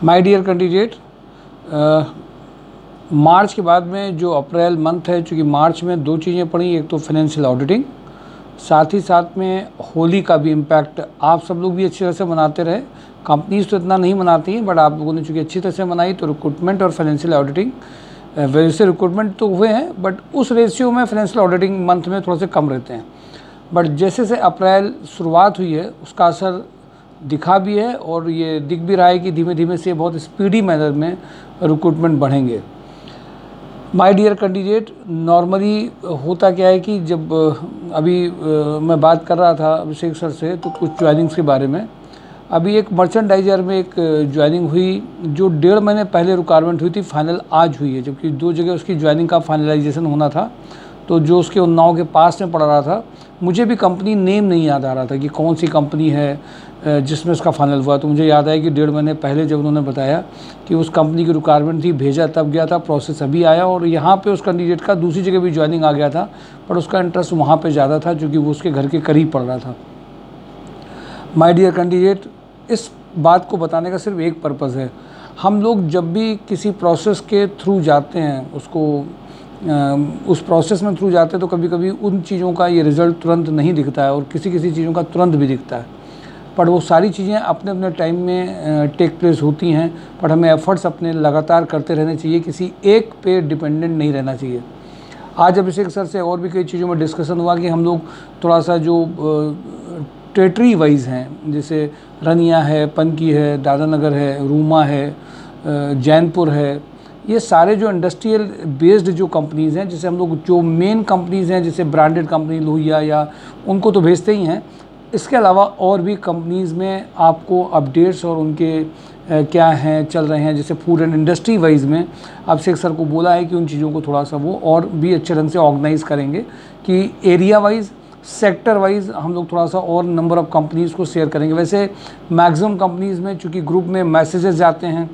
My dear candidate, मार्च के बाद में जो अप्रैल मंथ है, चूँकि मार्च में दो चीज़ें पड़ी, एक तो फाइनेंशियल ऑडिटिंग, साथ ही साथ में होली का भी इम्पैक्ट आप सब लोग भी अच्छी तरह से मनाते रहे। कंपनीज तो इतना नहीं मनाती हैं, बट आप लोगों ने चूँकि अच्छी तरह से मनाई तो रिक्रूटमेंट और फाइनेंशियल ऑडिटिंग, वैसे रिक्रूटमेंट तो हुए हैं बट उस रेशियो में फाइनेंशियल ऑडिटिंग मंथ में थोड़ा से कम रहते हैं। बट जैसे से अप्रैल शुरुआत हुई है उसका असर दिखा भी है और ये दिख भी रहा है कि धीमे धीमे से बहुत स्पीडी मैनर में रिक्रूटमेंट बढ़ेंगे। माय डियर कैंडिडेट, नॉर्मली होता क्या है कि जब अभी मैं बात कर रहा था अभिषेक सर से तो कुछ ज्वाइनिंग्स के बारे में, अभी एक मर्चेंडाइजर में एक ज्वाइनिंग हुई जो 1.5 महीने पहले रिक्वायरमेंट हुई थी, फाइनल आज हुई है, जबकि 2 जगह उसकी ज्वाइनिंग का फाइनलाइजेशन होना था। तो जो उसके उन्नाव के पास में पड़ रहा था, मुझे भी कंपनी नेम नहीं याद आ रहा था कि कौन सी कंपनी है जिसमें उसका फाइनल हुआ। तो मुझे याद आया कि 1.5 महीने पहले जब उन्होंने बताया कि उस कंपनी की रिक्वायरमेंट थी, भेजा तब गया था, प्रोसेस अभी आया और यहाँ पे उस कैंडिडेट का दूसरी जगह भी ज्वाइनिंग आ गया था, पर उसका इंटरेस्ट वहाँ पे ज़्यादा था क्योंकि वो उसके घर के करीब पड़ रहा था। माय डियर कैंडिडेट, इस बात को बताने का सिर्फ एक पर्पज़ है। हम लोग जब भी किसी प्रोसेस के थ्रू जाते हैं, उस प्रोसेस में थ्रू जाते हैं तो कभी कभी उन चीज़ों का ये रिज़ल्ट तुरंत नहीं दिखता है और किसी किसी चीज़ों का तुरंत भी दिखता है, पर वो सारी चीज़ें अपने अपने टाइम में टेक प्लेस होती हैं। पर हमें एफर्ट्स अपने लगातार करते रहने चाहिए, किसी एक पे डिपेंडेंट नहीं रहना चाहिए। आज अभिषेक सर से और भी कई चीज़ों में डिस्कशन हुआ कि हम लोग थोड़ा सा जो टेरिटरी वाइज हैं, जैसे रनिया है, पनकी है, दादानगर है, रूमा है, जैनपुर है, ये सारे जो इंडस्ट्रियल बेस्ड जो कंपनीज़ हैं, जैसे हम लोग जो मेन कंपनीज़ हैं जैसे ब्रांडेड कंपनी लोहिया या उनको तो भेजते ही हैं, इसके अलावा और भी कंपनीज़ में आपको अपडेट्स और उनके क्या हैं चल रहे हैं, जैसे फूड एंड इंडस्ट्री वाइज में अभिषेक सर को बोला है कि उन चीज़ों को थोड़ा सा वो और भी अच्छे ढंग से ऑर्गेनाइज़ करेंगे कि एरिया वाइज, सेक्टर वाइज हम लोग थोड़ा सा और नंबर ऑफ़ कंपनीज़ को शेयर करेंगे। वैसे मैक्सिमम कंपनीज़ में चूँकि ग्रुप में मैसेजेस जाते हैं,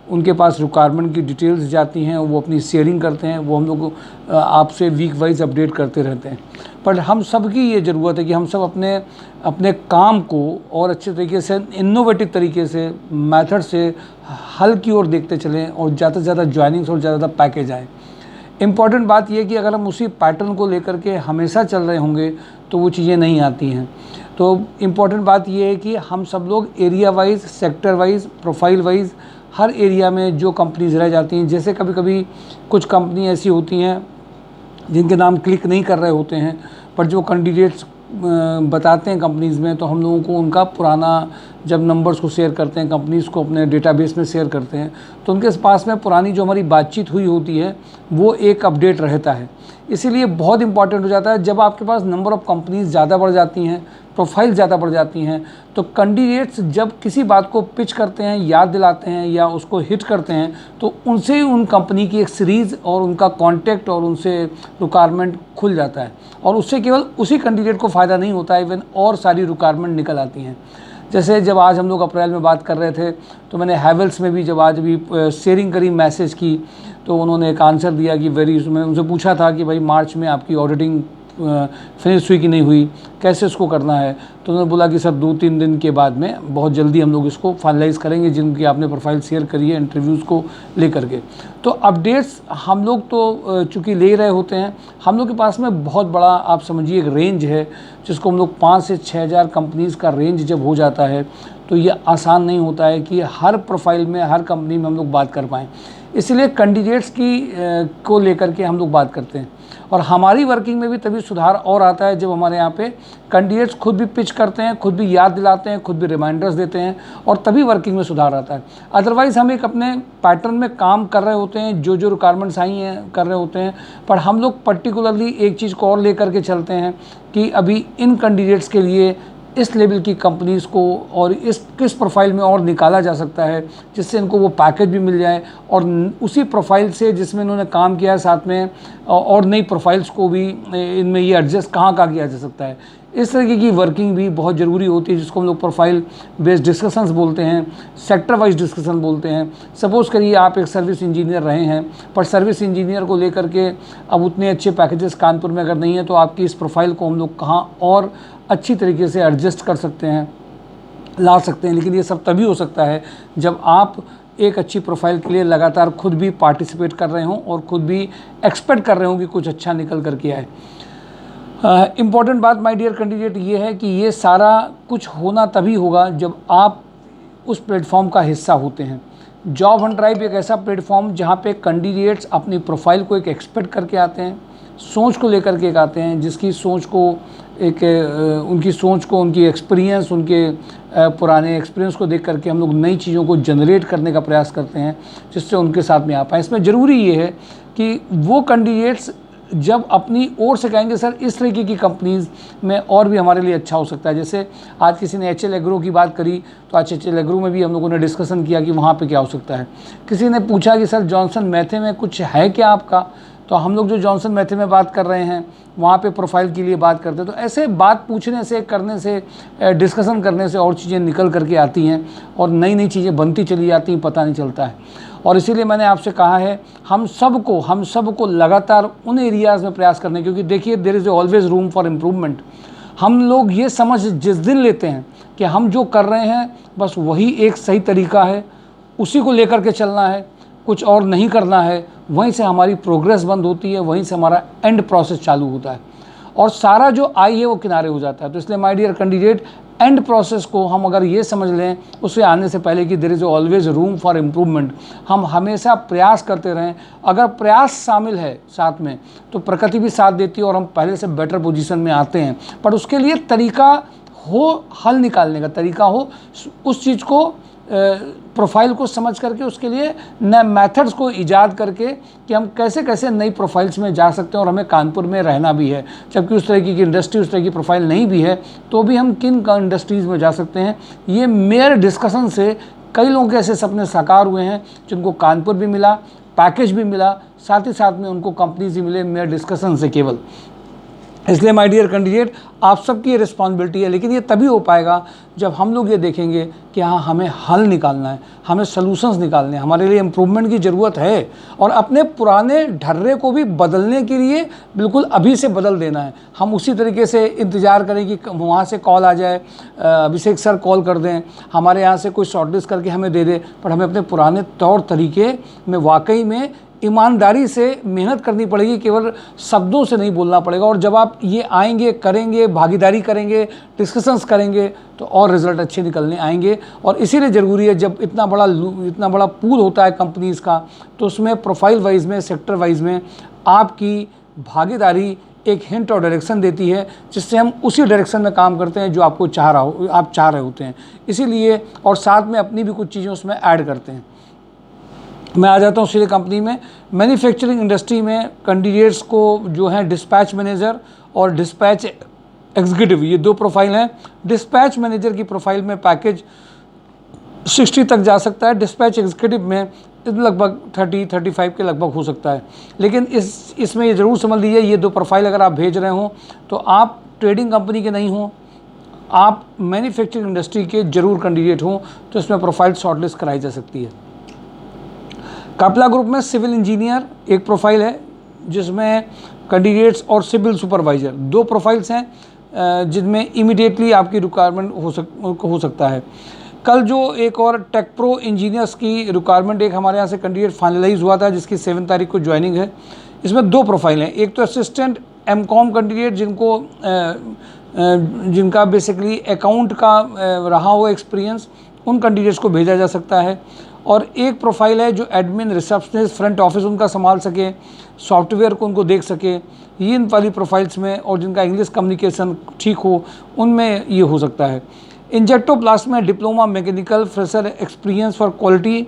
उनके पास रिक्वायरमेंट की डिटेल्स जाती हैं, वो अपनी शेयरिंग करते हैं, वो हम लोग आपसे वीक वाइज अपडेट करते रहते हैं। पर हम सब की ये ज़रूरत है कि हम सब अपने अपने काम को और अच्छे तरीके से, इनोवेटिव तरीके से, मेथड से हल की ओर देखते चलें और ज़्यादा से ज़्यादा ज्वाइनिंग्स और ज़्यादा पैकेज आए। इम्पॉर्टेंट बात यह कि अगर हम उसी पैटर्न को लेकर के हमेशा चल रहे होंगे तो वो चीज़ें नहीं आती हैं। तो इम्पॉर्टेंट बात यह है कि हम सब लोग area wise, sector wise, profile wise हर एरिया में जो कंपनीज रह जाती हैं, जैसे कभी कभी कुछ कंपनी ऐसी होती हैं जिनके नाम क्लिक नहीं कर रहे होते हैं, पर जो कैंडिडेट्स बताते हैं कंपनीज़ में, तो हम लोगों को उनका पुराना जब नंबर्स को शेयर करते हैं, कंपनीज़ को अपने डेटाबेस में शेयर करते हैं, तो उनके पास में पुरानी जो हमारी बातचीत हुई होती है वो एक अपडेट रहता है। इसीलिए बहुत इंपॉर्टेंट हो जाता है जब आपके पास नंबर ऑफ़ कंपनीज़ ज़्यादा बढ़ जाती हैं, प्रोफाइल ज़्यादा बढ़ जाती हैं, तो कैंडिडेट्स जब किसी बात को पिच करते हैं, याद दिलाते हैं या उसको हिट करते हैं, तो उनसे उन कंपनी की एक सीरीज़ और उनका कॉन्टैक्ट और उनसे रिक्वायरमेंट खुल जाता है और उससे केवल उसी कैंडिडेट को फ़ायदा नहीं होता है, इवन और सारी रिक्वायरमेंट निकल आती हैं। जैसे जब आज हम लोग अप्रैल में बात कर रहे थे तो मैंने हैवेल्स में भी जब आज भी शेयरिंग करी मैसेज की, तो उन्होंने एक आंसर दिया कि मैंने उनसे पूछा था कि भाई मार्च में आपकी ऑडिटिंग फिनिश हुई कि नहीं हुई, कैसे इसको करना है, तो उन्होंने बोला कि सर 2-3 दिन के बाद में बहुत जल्दी हम लोग इसको फाइनलाइज़ करेंगे, जिनकी आपने प्रोफाइल शेयर करी है इंटरव्यूज़ को लेकर के। तो अपडेट्स हम लोग तो चूँकि ले रहे होते हैं, हम लोग के पास में बहुत बड़ा आप समझिए एक रेंज है, जिसको हम लोग 5 से 6 हज़ार कंपनीज़ का रेंज जब हो जाता है तो ये आसान नहीं होता है कि हर प्रोफाइल में, हर कंपनी में हम लोग बात कर पाएँ। इसलिए कैंडिडेट्स को लेकर के हम लोग बात करते हैं और हमारी वर्किंग में भी तभी सुधार और आता है जब हमारे यहाँ पे कैंडिडेट्स खुद भी पिच करते हैं, खुद भी याद दिलाते हैं, खुद भी रिमाइंडर्स देते हैं और तभी वर्किंग में सुधार आता है। अदरवाइज़ हम एक अपने पैटर्न में काम कर रहे होते हैं, जो जो रिक्वायरमेंट्स आई हैं कर रहे होते हैं, पर हम लोग पर्टिकुलरली एक चीज़ को और लेकर के चलते हैं कि अभी इन कैंडिडेट्स के लिए इस लेवल की कंपनीज़ को और इस किस प्रोफाइल में और निकाला जा सकता है जिससे इनको वो पैकेज भी मिल जाए और उसी प्रोफाइल से जिसमें इन्होंने काम किया है साथ में और नई प्रोफाइल्स को भी इनमें ये एडजस्ट कहाँ किया जा सकता है। इस तरीके की वर्किंग भी बहुत ज़रूरी होती है, जिसको हम लोग प्रोफाइल बेस्ड डिस्कशंस बोलते हैं, सेक्टर वाइज डिस्कशन बोलते हैं। सपोज़ करिए आप एक सर्विस इंजीनियर रहे हैं, पर सर्विस इंजीनियर को लेकर के अब उतने अच्छे पैकेजेस कानपुर में अगर नहीं है, तो आपकी इस प्रोफाइल को हम लोग कहाँ और अच्छी तरीके से एडजस्ट कर सकते हैं ला सकते हैं। लेकिन ये सब तभी हो सकता है जब आप एक अच्छी प्रोफाइल के लिए लगातार खुद भी पार्टिसिपेट कर रहे हों और खुद भी एक्सपेक्ट कर रहे हों कि कुछ अच्छा निकल करके आए। इम्पॉर्टेंट बात माय डियर कैंडिडेट ये है कि ये सारा कुछ होना तभी होगा जब आप उस प्लेटफॉर्म का हिस्सा होते हैं। जॉब हंट ड्राइव एक ऐसा प्लेटफॉर्म जहाँ पे कैंडिडेट्स अपनी प्रोफाइल को एक एक्सपेक्ट करके आते हैं, सोच को लेकर के आते हैं, जिसकी सोच को उनकी सोच को, उनकी एक्सपीरियंस, उनके पुराने एक्सपीरियंस को देख करके हम लोग नई चीज़ों को जनरेट करने का प्रयास करते हैं जिससे उनके साथ में आ पाए। इसमें ज़रूरी ये है कि वो कैंडिडेट्स जब अपनी ओर से कहेंगे सर इस तरीके की कंपनीज़ में और भी हमारे लिए अच्छा हो सकता है। जैसे आज किसी ने HL एग्रो की बात करी तो आज HL एग्रो में भी हम लोगों ने डिस्कशन किया कि वहाँ पे क्या हो सकता है। किसी ने पूछा कि सर जॉनसन मैथे में कुछ है क्या आपका, तो हम लोग जो जॉनसन मैथे में बात कर रहे हैं वहाँ पे प्रोफाइल के लिए बात करते हैं। तो ऐसे बात पूछने से, करने से, डिस्कशन करने से और चीज़ें निकल करके आती हैं और नई नई चीज़ें बनती चली जाती हैं, पता नहीं चलता है। और इसीलिए मैंने आपसे कहा है हम सबको लगातार उन एरियाज़ में प्रयास करने, क्योंकि देखिए there is always room for improvement. हम लोग ये समझ जिस दिन लेते हैं कि हम जो कर रहे हैं बस वही एक सही तरीका है, उसी को लेकर के चलना है, कुछ और नहीं करना है, वहीं से हमारी प्रोग्रेस बंद होती है, वहीं से हमारा एंड प्रोसेस चालू होता है और सारा जो आई है वो किनारे हो जाता है। तो इसलिए my dear candidate, and process को हम अगर ये समझ लें उससे आने से पहले कि there is always room for improvement, हम हमेशा प्रयास करते रहें। अगर प्रयास शामिल है साथ में तो प्रकृति भी साथ देती है और हम पहले से बेटर पोजीशन में आते हैं। पर उसके लिए तरीका हो, हल निकालने का तरीका हो, उस चीज़ को प्रोफाइल को समझ करके उसके लिए नए मेथड्स को ईजाद करके कि हम कैसे कैसे नई प्रोफाइल्स में जा सकते हैं। और हमें कानपुर में रहना भी है, जबकि उस तरह की इंडस्ट्री, उस तरह की प्रोफाइल नहीं भी है, तो भी हम किन इंडस्ट्रीज़ में जा सकते हैं। ये मेयर डिस्कशन से कई लोगों के ऐसे सपने साकार हुए हैं जिनको कानपुर भी मिला, पैकेज भी मिला, साथ ही साथ में उनको कंपनीज भी मिले मेयर डिस्कशन से केवल। इसलिए माय डियर कैंडिडेट, आप सबकी ये रिस्पॉन्सिबिलिटी है, लेकिन ये तभी हो पाएगा जब हम लोग ये देखेंगे कि हाँ हमें हल निकालना है, हमें सॉल्यूशंस निकालने हैं, हमारे लिए इम्प्रूवमेंट की ज़रूरत है और अपने पुराने ढर्रे को भी बदलने के लिए बिल्कुल अभी से बदल देना है। हम उसी तरीके से इंतज़ार करें कि वहाँ से कॉल आ जाए, अभिषेक सर कॉल कर दें, हमारे यहाँ से कोई शॉर्टलिस्ट करके हमें दे दे, पर हमें अपने पुराने तौर तरीके में वाकई में ईमानदारी से मेहनत करनी पड़ेगी, केवल शब्दों से नहीं बोलना पड़ेगा। और जब आप ये आएंगे, करेंगे, भागीदारी करेंगे, डिस्कशंस करेंगे तो और रिज़ल्ट अच्छे निकलने आएंगे। और इसीलिए ज़रूरी है जब इतना बड़ा पूल होता है कंपनीज़ का, तो उसमें प्रोफाइल वाइज में, सेक्टर वाइज में आपकी भागीदारी एक हिंट और डायरेक्शन देती है, जिससे हम उसी डायरेक्शन में काम करते हैं जो आप चाह रहे होते हैं। इसीलिए और साथ में अपनी भी कुछ चीज़ें उसमें ऐड करते हैं। मैं आ जाता हूँ सीधे कंपनी में। मैन्युफैक्चरिंग इंडस्ट्री में कैंडिडेट्स को जो है डिस्पैच मैनेजर और डिस्पैच एग्जीक्यूटिव, ये दो प्रोफाइल हैं। डिस्पैच मैनेजर की प्रोफाइल में पैकेज 60 तक जा सकता है, डिस्पैच एग्जीक्यूटिव में लगभग 30-35 के लगभग हो सकता है। लेकिन इसमें ये ज़रूर समझ लीजिए, ये दो प्रोफाइल अगर आप भेज रहे हों तो आप ट्रेडिंग कंपनी के नहीं हों, आप मैन्युफैक्चरिंग इंडस्ट्री के जरूर कैंडिडेट हों, तो इसमें प्रोफाइल शॉर्टलिस्ट कराई जा सकती है। कापला ग्रुप में सिविल इंजीनियर एक प्रोफाइल है, जिसमें कैंडिडेट्स और सिविल सुपरवाइज़र दो प्रोफाइल्स हैं, जिनमें इमीडिएटली आपकी रिक्वायरमेंट हो सकता है। कल जो एक और टेक प्रो इंजीनियर्स की रिक्वायरमेंट एक हमारे यहाँ से कैंडिडेट फाइनलाइज हुआ था, जिसकी 7 तारीख को ज्वाइनिंग है। इसमें दो प्रोफाइल हैं, एक तो असिस्टेंट एमकॉम कैंडिडेट जिनका बेसिकली अकाउंट का रहा हो एक्सपीरियंस, उन कैंडिडेट्स को भेजा जा सकता है। और एक प्रोफाइल है जो एडमिन, रिसेप्शनिस्ट, फ्रंट ऑफिस उनका संभाल सके, सॉफ्टवेयर को उनको देख सके, ये इन वाली प्रोफाइल्स में, और जिनका इंग्लिश कम्युनिकेशन ठीक हो, उनमें ये हो सकता है। इंजेक्टोप्लास्ट में diploma mechanical fresher experience for quality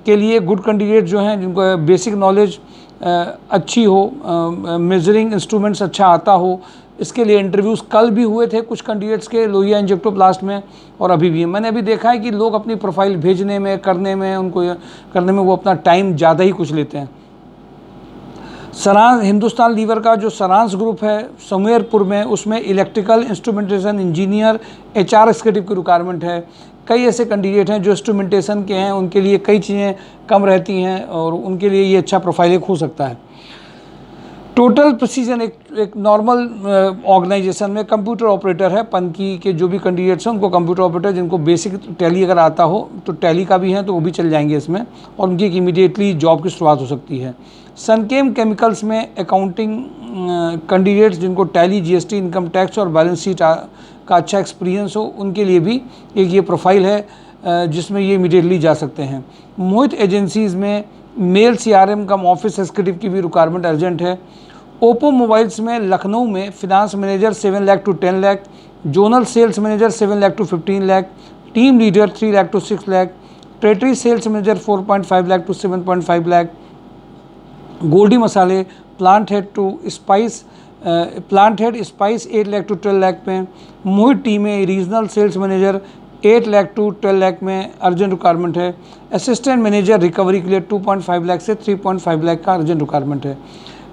के लिए गुड कैंडिडेट जो हैं, जिनको बेसिक नॉलेज अच्छी हो, मेजरिंग इंस्ट्रूमेंट्स अच्छा आता हो, इसके लिए इंटरव्यूज़ कल भी हुए थे कुछ कैंडिडेट्स के लोहिया इंजेक्टोप्लास्ट में, और अभी भी मैंने अभी देखा है कि लोग अपनी प्रोफाइल भेजने में, करने में, उनको करने में वो अपना टाइम ज़्यादा ही कुछ लेते हैं। सरांश हिंदुस्तान लीवर का जो सरांश ग्रुप है समेरपुर में, उसमें electrical instrumentation engineer HR executive की रिक्वायरमेंट है। कई ऐसे कैंडिडेट हैं जो इंस्ट्रूमेंटेशन के हैं, उनके लिए कई चीज़ें कम रहती हैं और उनके लिए ये अच्छा प्रोफाइल एक हो सकता है। टोटल प्रिसीजन एक नॉर्मल ऑर्गेनाइजेशन में कंप्यूटर ऑपरेटर है, पनकी के जो भी कैंडिडेट्स हैं उनको कंप्यूटर ऑपरेटर, जिनको बेसिक टैली अगर आता हो तो टैली का भी है तो वो भी चल जाएंगे इसमें, और उनकी एक इमीडिएटली जॉब की शुरुआत हो सकती है। सनकेम केमिकल्स में अकाउंटिंग कैंडिडेट्स जिनको टैली, जीएसटी, इनकम टैक्स और बैलेंस शीट का अच्छा एक्सपीरियंस हो, उनके लिए भी एक ये प्रोफाइल है जिसमें ये इमीडिएटली जा सकते हैं। मोहित एजेंसीज़ में male CRM cum office executive की भी रिक्वायरमेंट अर्जेंट है। ओप्पो मोबाइल्स में लखनऊ में finance manager 7 lakh to 10 lakh, zonal sales manager 7 lakh to 15 lakh, team leader 3 lakh to 6 lakh, territory sales manager 4.5 lakh to 7.5 lakh, Goldie मसाले plant head spice 8 lakh to 12 lakh में। मोहित टी में regional sales manager 8 lakh to 12 lakh में अर्जेंट रिक्वायरमेंट है। असिस्टेंट मैनेजर रिकवरी के लिए 2.5 लाख से 3.5 लाख का अर्जेंट रिक्वायरमेंट है।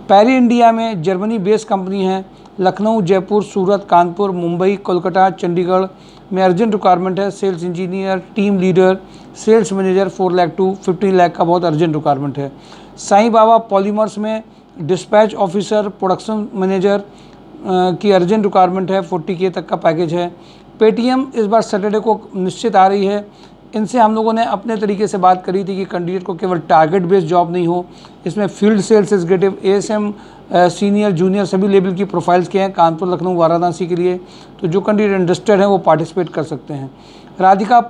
पैरी इंडिया में जर्मनी बेस्ड कंपनी है, लखनऊ, जयपुर, सूरत, कानपुर, मुंबई, कोलकाता, चंडीगढ़ में अर्जेंट रिक्वायरमेंट है। Sales engineer, team leader, sales manager 4 lakh to 15 lakh का बहुत अर्जेंट रिक्वायरमेंट है। साईं बाबा पॉलीमर्स में डिस्पैच ऑफिसर, प्रोडक्शन मैनेजर की अर्जेंट रिक्वायरमेंट है, 40K तक का पैकेज है। पेटीएम इस बार सैटरडे को निश्चित आ रही है। इनसे हम लोगों ने अपने तरीके से बात करी थी कि कैंडिडेट को केवल टारगेट बेस्ड जॉब नहीं हो, इसमें field sales executive, ASM, senior, junior सभी लेवल की प्रोफाइल्स के हैं कानपुर, लखनऊ, वाराणसी के लिए। तो जो कैंडिडेट इंटरेस्टेड हैं वो पार्टिसिपेट कर सकते हैं। राधिका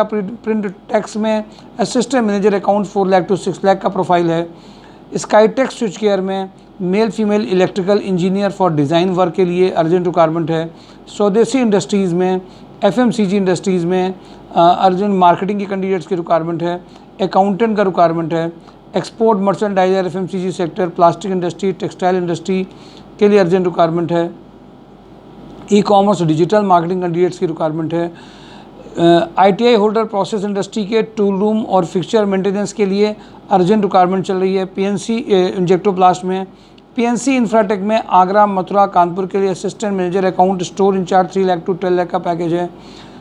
प्रिंट टेक्स में assistant manager account 4 lakh to 6 lakh का प्रोफाइल है। स्काईटेक स्विच केयर में male female electrical engineer for design work के लिए अर्जेंट रिक्वायरमेंट है। स्वदेशी इंडस्ट्रीज़ में, FMCG इंडस्ट्रीज़ में अर्जेंट मार्केटिंग के कैंडिडेट्स की रिक्वायरमेंट है। अकाउंटेंट का रिक्वायरमेंट है। Export merchandiser, FMCG sector, plastic industry, textile industry के लिए अर्जेंट रिक्वायरमेंट है। ई-कॉमर्स, डिजिटल मार्केटिंग कैंडिडेट्स की रिक्वायरमेंट है। ITI होल्डर प्रोसेस इंडस्ट्री के टूल रूम और फिक्सचर मेंटेनेंस के लिए अर्जेंट रिक्वायरमेंट चल रही है। PNC इंजेक्टोप्लास्ट में, PNC इंफ्राटेक में आगरा, मथुरा, कानपुर के लिए assistant manager account store incharge 3 lakh to 12 lakh का पैकेज है।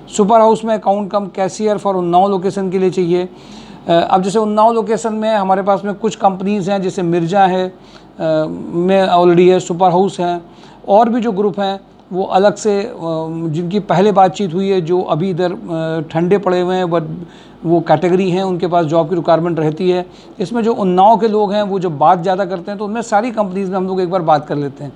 सुपर हाउस में account cum cashier for Unnao location के लिए चाहिए। अब जैसे उन्नाव लोकेशन में हमारे पास में कुछ कंपनीज़ हैं, जैसे मिर्जा है में ऑलरेडी है, सुपर हाउस है, और भी जो ग्रुप हैं वो अलग से जिनकी पहले बातचीत हुई है, जो अभी इधर ठंडे पड़े हुए हैं, बट वो कैटेगरी हैं, उनके पास जॉब की रिक्वायरमेंट रहती है। इसमें जो उन्नाव के लोग हैं वो जब बात ज़्यादा करते हैं तो उनमें सारी कंपनीज़ में हम लोग एक बार बात कर लेते हैं,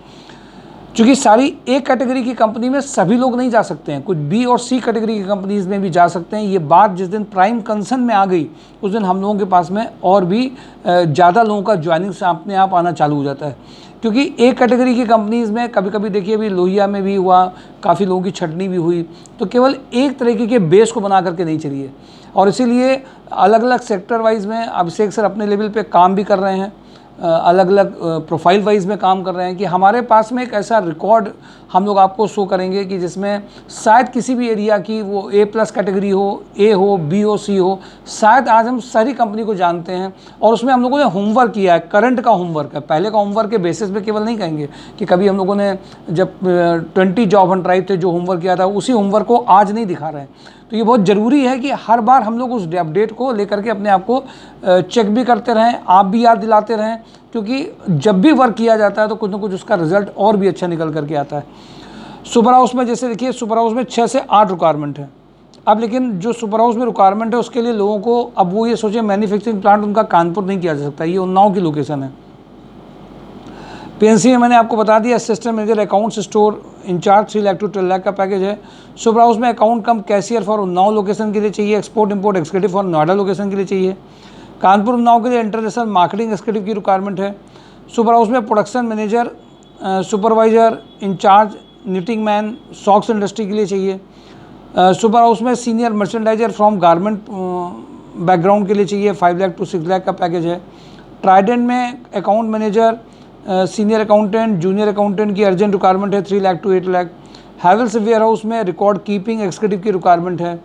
क्योंकि सारी एक कैटेगरी की कंपनी में सभी लोग नहीं जा सकते हैं, कुछ B और C कैटेगरी की कंपनीज़ में भी जा सकते हैं। ये बात जिस दिन प्राइम कंसर्न में आ गई उस दिन हम लोगों के पास में और भी ज़्यादा लोगों का ज्वाइनिंग से अपने आप आना चालू हो जाता है, क्योंकि एक कैटेगरी की कंपनीज़ में कभी कभी देखिए अभी लोहिया में भी हुआ, काफ़ी लोगों की छटनी भी हुई, तो केवल एक तरीके के बेस को बना करके नहीं चलिए। और इसीलिए अलग अलग सेक्टर वाइज में अभिषेक सर अपने लेवल पे काम भी कर रहे हैं, अलग अलग प्रोफाइल वाइज में काम कर रहे हैं कि हमारे पास में एक ऐसा रिकॉर्ड हम लोग आपको शो करेंगे कि जिसमें शायद किसी भी एरिया की वो A+ कैटेगरी हो, A हो, B हो, C हो, शायद आज हम सारी कंपनी को जानते हैं और उसमें हम लोगों ने होमवर्क किया है, करंट का होमवर्क है, पहले का होमवर्क के बेसिस पे केवल नहीं कहेंगे कि कभी हम लोगों ने जब 20 जॉब हंट ड्राइव थे जो होमवर्क किया था उसी होमवर्क को आज नहीं दिखा रहे हैं। तो ये बहुत ज़रूरी है कि हर बार हम लोग उस अपडेट को लेकर के अपने आप को चेक भी करते रहें, आप भी याद दिलाते रहें, क्योंकि जब भी वर्क किया जाता है तो कुछ ना कुछ उसका रिजल्ट और भी अच्छा निकल करके आता है। सुपर हाउस में जैसे देखिए, सुपर हाउस में 6 से 8 रिक्वायरमेंट है। अब लेकिन जो सुपर हाउस में रिक्वायरमेंट है उसके लिए लोगों को, अब वो ये सोचे मैन्युफैक्चरिंग प्लांट उनका कानपुर नहीं किया जा सकता, ये उन्नाव की लोकेशन है। PNC में मैंने आपको बता दिया, assistant manager accounts store incharge 3 lakh to 12 lakh का पैकेज है। सुपर हाउस में account cum cashier for Unnao location के लिए चाहिए। Export import executive for Noida location के लिए चाहिए। कानपुर उन्नाव के लिए इंटरनेशनल मार्केटिंग एक्जीक्यूटिव की रिक्वायरमेंट है। सुपर हाउस में production manager, supervisor incharge, knitting man, socks industry के लिए चाहिए। सुपर हाउस में senior merchandiser from garment background के लिए चाहिए, 5 लाख टू 6 लाख का पैकेज है। ट्राइडेंट में account manager, senior accountant, junior accountant की अर्जेंट रिक्वायरमेंट है, 3 lakh to 8 lakh. Havells warehouse में रिकॉर्ड कीपिंग एक्जीक्यूटिव की रिक्वायरमेंट है।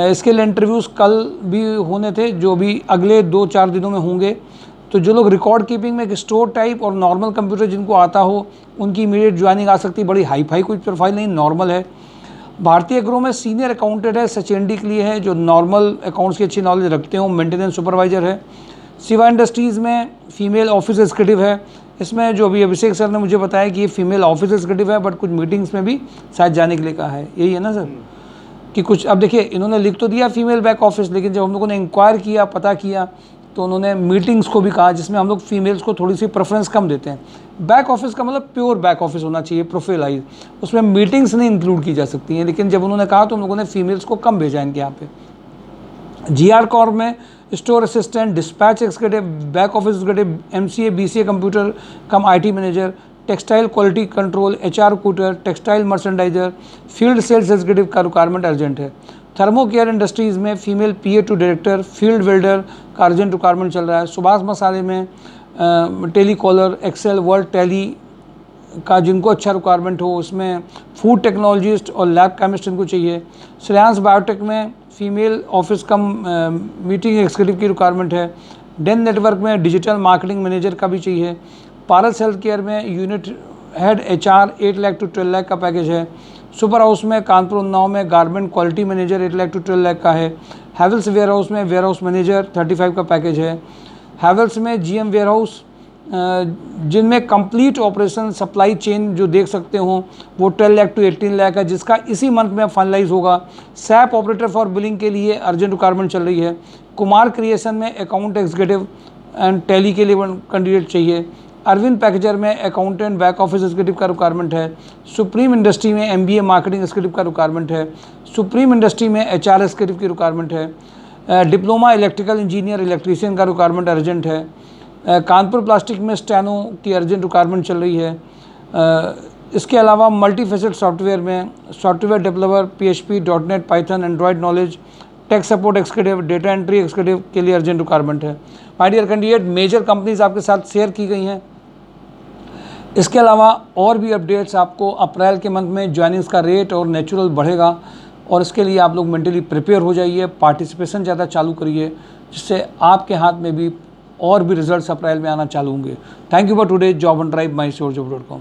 इसके लिए इंटरव्यूज़ कल भी होने थे, जो भी अगले 2-4 दिनों में होंगे। तो जो लोग रिकॉर्ड कीपिंग में एक स्टोर टाइप और नॉर्मल कंप्यूटर जिनको आता हो उनकी इमीडिएट ज्वाइनिंग आ सकती है। बड़ी हाई फाई कोई प्रोफाइल नहीं, नॉर्मल है। भारतीय एग्रो में सीनियर अकाउंटेंट है, SHND के लिए है, जो नॉर्मल अकाउंट्स की अच्छी नॉलेज रखते हो। मेंटेनेंस सुपरवाइजर है। शिवा इंडस्ट्रीज़ में फीमेल ऑफिस एग्जीक्यूटिव है। इसमें जो अभी अभिषेक सर ने मुझे बताया कि ये फीमेल ऑफिस एग्जीक्यूटिव है, बट कुछ मीटिंग्स में भी शायद जाने के लिए कहा है, यही है ना सर? कि कुछ, अब देखिए इन्होंने लिख तो दिया फीमेल बैक ऑफिस, लेकिन जब हम लोगों ने इंक्वायर किया, पता किया, तो उन्होंने मीटिंग्स को भी कहा, जिसमें हम लोग फीमेल्स को थोड़ी सी प्रेफरेंस कम देते हैं। बैक ऑफिस का मतलब प्योर बैक ऑफिस होना चाहिए, प्रोफाइलाइज, उसमें मीटिंग्स नहीं इंक्लूड की जा सकती हैं, लेकिन जब उन्होंने कहा तो हम लोगों ने फीमेल्स को कम भेजा इनके यहाँ पे। जीआर कॉर्प में store assistant, dispatch executive, back office executive, MCA, BCA computer cum IT manager, textile quality control, HR recruiter, textile merchandiser, field sales executive का रिक्वायरमेंट अर्जेंट है। थर्मो केयर इंडस्ट्रीज़ में female PA to director, field welder का urgent requirement चल रहा है। सुभाष मसाले में telecaller, Excel, Word Tally का जिनको अच्छा रिक्वायरमेंट हो, उसमें फूड टेक्नोलॉजिस्ट और लैब केमिस्ट इनको चाहिए। श्रेयांश बायोटेक में female office cum meeting executive की रिक्वायरमेंट है। डेन नेटवर्क में डिजिटल मार्केटिंग मैनेजर का भी चाहिए। पारस हेल्थ केयर में unit head HR 8 lakh to 12 lakh का पैकेज है। सुपर हाउस में कानपुर उन्नाव में garment quality manager 8 lakh to 12 lakh का है। हैवेल्स वेयर हाउस में वेयर हाउस मैनेजर 35 का पैकेज है। हैवेल्स में जीएम वेयर हाउस जिनमें कंप्लीट ऑपरेशन सप्लाई चेन जो देख सकते हो वो 12 लाख टू 18 लाख है, जिसका इसी मंथ में फाइनलाइज होगा। सैप ऑपरेटर फॉर बिलिंग के लिए अर्जेंट रिक्वायरमेंट चल रही है। कुमार क्रिएशन में अकाउंट एग्जीक्यूटिव एंड टैली के लिए कैंडिडेट चाहिए। अरविंद पैकेजर में अकाउंटेंट बैक ऑफिस एग्जीक्यूटिव का रिक्वायरमेंट है। सुप्रीम इंडस्ट्री में एमबीए मार्केटिंग एग्जीक्यूटिव का रिक्वायरमेंट है। सुप्रीम इंडस्ट्री में एचआर एग्जीक्यूटिव की रिक्वायरमेंट है। डिप्लोमा इलेक्ट्रिकल इंजीनियर इलेक्ट्रीशियन का रिक्वायरमेंट अर्जेंट है। कानपुर प्लास्टिक में स्टैनो की अर्जेंट रिक्वायरमेंट चल रही है। इसके अलावा मल्टी फेसेट सॉफ्टवेयर में software developer, PHP, .NET, Python, Android knowledge, tech support executive, data entry executive के लिए अर्जेंट रिक्वायरमेंट है। My dear candidate, major companies आपके साथ शेयर की गई हैं। इसके अलावा और भी अपडेट्स आपको अप्रैल के मंथ में ज्वाइनिंग्स का रेट और नेचुरल बढ़ेगा, और इसके लिए आप लोग मेंटली प्रिपेयर हो जाइए, पार्टिसिपेशन ज़्यादा चालू करिए, जिससे आपके हाथ में भी और भी रिजल्ट्स अप्रैल में आना चालू होंगे। Thank you for today job and drive, my sure जॉब.com।